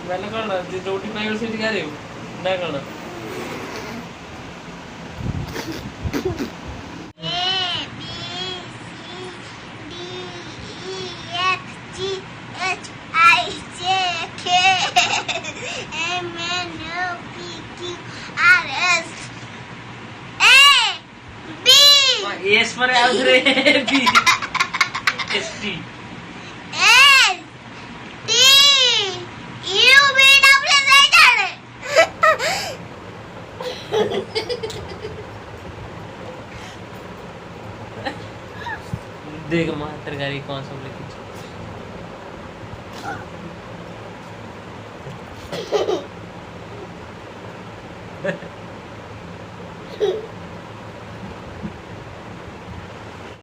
मैंने कौन रोटी पाई उसे दिखा रहे हो ना कौन एस पर आउरे B S T S T U B W देख मास्टर गाड़ी कौन सा लिखी